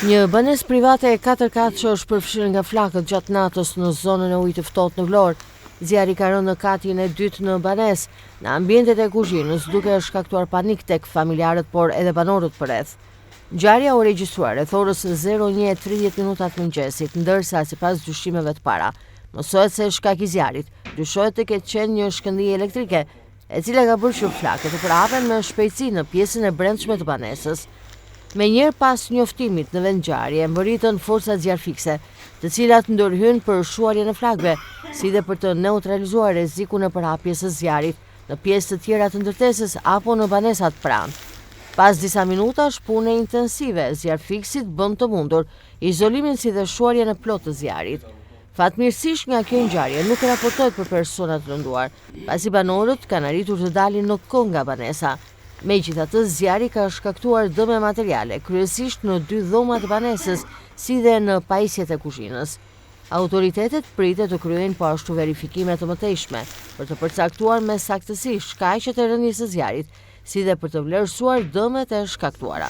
Një banesë private e 4 katësh është përfshirë nga flakët gjatë natës në zonën e ujit të ftohtë në Vlorë. Zjarri ka rënë në katin e dytë në banesë, në ambientet e kuzhinës, duke shkaktuar panik tek familjarët, por edhe banorët përreth. Ngjarja u regjistruar rreth orës 01:30 të mëngjesit, ndërsa sipas dyshimeve të para, mësohet se shkaki i zjarrit dyshohet të ketë qenë një shkëndijë elektrike, e cila ka bërë që flakët të prapen me shpejtësi në pjesën e brendshme të banesës. Menjëherë pas njoftimit në vend ngjarje, mbërritën forcat zjarfikse, të cilat ndërhyn për shuarjen e flakëve, si dhe për të neutralizuar rrezikun e përhapjes së zjarrit në pjesë të tjera të ndërtesës apo në banesat pranë. Pas disa minutash pune intensive, zjarfiksit bën të mundur izolimin si dhe shuarjen e plotë të zjarrit. Fatmirësisht nga kjo ngjarje nuk raportohet për persona të lënduar, pasi banorët kanë arritur të dalin në kohë nga banesa. Megjithatë, zjarri ka shkaktuar dëme materiale, kryesisht në 2 dhoma të banesës, si dhe në pajisjet e kuzhinës. Autoritetet pritet të kryejnë po ashtu verifikime të mëtejshme për të përcaktuar me saktësi shkaqet e rënies së zjarrit, si dhe për të vlerësuar dëmet e shkaktuara.